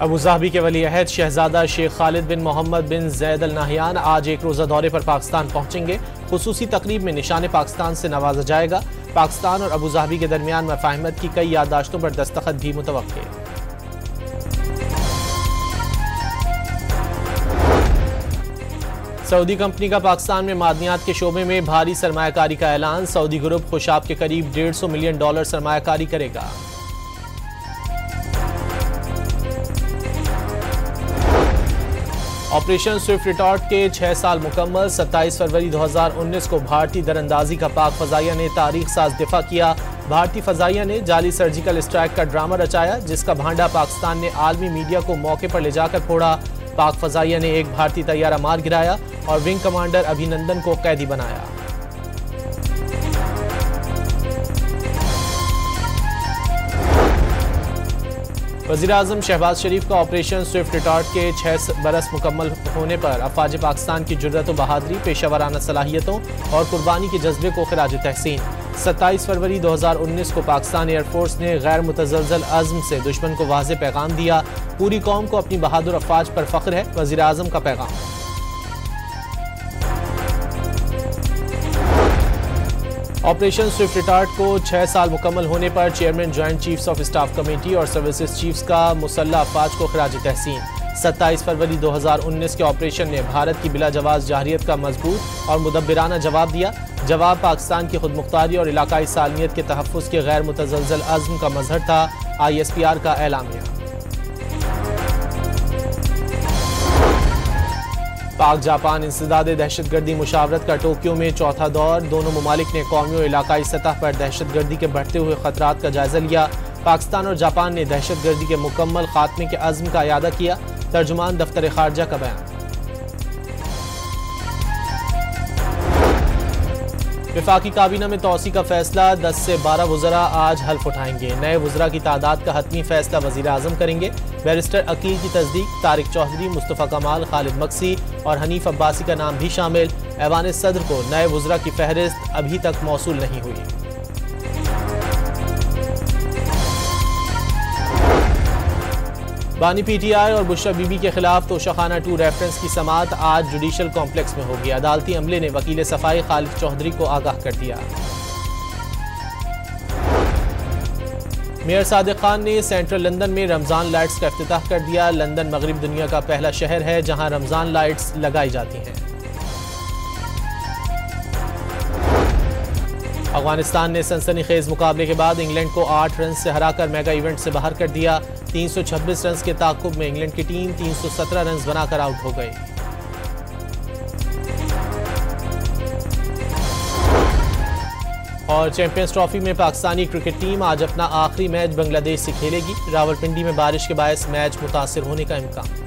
अबूज़ाबी के वली अहद शहजादा शेख खालिद बिन मोहम्मद बिन Zaid Al Nahyan आज एक रोज़ा दौरे पर पाकिस्तान पहुंचेंगे। खुसूसी तकरीब में निशान पाकिस्तान से नवाजा जाएगा। पाकिस्तान और अबूज़ाबी के दरमियान मफाहिमत की कई याददाश्तों पर दस्तखत भी मुतवक्के। सऊदी कंपनी का पाकिस्तान में मादनियात के शोबे में भारी सरमायाकारी का ऐलान। सऊदी ग्रुप खुशाब के करीब $150 मिलियन सरमायाकारी करेगा। ऑपरेशन स्विफ्ट रिटॉर्ट के 6 साल मुकम्मल। 27 फरवरी 2019 को भारतीय दरअंदाजी का पाक फजाइया ने तारीख साज दिफा किया। भारतीय फजाइया ने जाली सर्जिकल स्ट्राइक का ड्रामा रचाया, जिसका भांडा पाकिस्तान ने आलमी मीडिया को मौके पर ले जाकर फोड़ा। पाक फजाइया ने एक भारतीय तैयारा मार गिराया और विंग कमांडर अभिनंदन को कैदी बनाया। वज़ीर-ए-आज़म शहबाज शरीफ का ऑपरेशन स्विफ्ट रिटॉर्ट के 6 बरस मुकम्मल होने पर अफवाज पाकिस्तान की जुर्रत व बहादुरी, पेशावराना सलाहियतों और कुर्बानी के जज्बे को खिराज तहसीन। 27 फरवरी 2019 को पाकिस्तान एयरफोर्स ने गैर मुतज़लज़ल अज़्म से दुश्मन को वाज़ेह पैगाम दिया। पूरी कौम को अपनी बहादुर अफवाज पर फ़ख्र है, वज़ीर-ए-आज़म का पैगाम। ऑपरेशन स्विफ्ट रिटॉर्ट को 6 साल मुकम्मल होने पर chairman joint chiefs of staff committee और सर्विसेज चीफ्स का मुसल्लह अफवाज को खिराज तहसीन। 27 फरवरी 2019 के ऑपरेशन ने भारत की बिला जवाज जाहिरियत का मजबूत और मुदब्बिराना जवाब दिया। जवाब पाकिस्तान की खुदमुख्तारी और इलाकाई सालमियत के तहफ़्फ़ुज़ के गैर मुतज़लज़ल अज़्म का मज़हर था। ISPR का एलामिया। पाक जापान इंसदाद दहशतगर्दी मुशावरत का टोक्यो में चौथा दौर। दोनों ममालिक ने कौमी और इलाकाई सतह पर दहशतगर्दी के बढ़ते हुए खतरात का जायजा लिया। पाकिस्तान और जापान ने दहशतगर्दी के मुकम्मल खात्मे के अज़्म का इयादा किया। तर्जुमान दफ्तर खारजा का बयान। वफाकी काबीना में तौसी का फैसला। 10 से 12 वज़रा आज हल्फ उठाएंगे। नए वज़रा की तादाद का हतमी फैसला वज़ीर-ए-आज़म करेंगे। बैरिस्टर अकील की तस्दीक। तारिक चौधरी, मुस्तफ़ा कमाल, खालिद मक्सी और हनीफ अब्बासी का नाम भी शामिल। ऐवान सदर को नए वज़रा की फहरिस्त अभी तक मौसूल नहीं हुई। बानी PTI और बुशरा बीबी के खिलाफ तोशाखाना 2 रेफरेंस की समाअत आज जुडिशल कॉम्प्लेक्स में होगी। अदालती अमले ने वकील सफाई खालिद चौधरी को आगाह कर दिया। मेयर सादिक खान ने सेंट्रल लंदन में रमजान लाइट्स का इफ्तिताह कर दिया। लंदन मगरिब दुनिया का पहला शहर है जहां रमजान लाइट्स लगाई जाती हैं। अफगानिस्तान ने सनसनीखेज मुकाबले के बाद इंग्लैंड को 8 रन से हराकर मेगा इवेंट से बाहर कर दिया। 326 रन के ताक़ुब में इंग्लैंड की टीम 317 रन बनाकर आउट हो गई। और चैंपियंस ट्रॉफी में पाकिस्तानी क्रिकेट टीम आज अपना आखिरी मैच बांग्लादेश से खेलेगी। रावलपिंडी में बारिश के बायस मैच मुतासिर होने का इम्कान।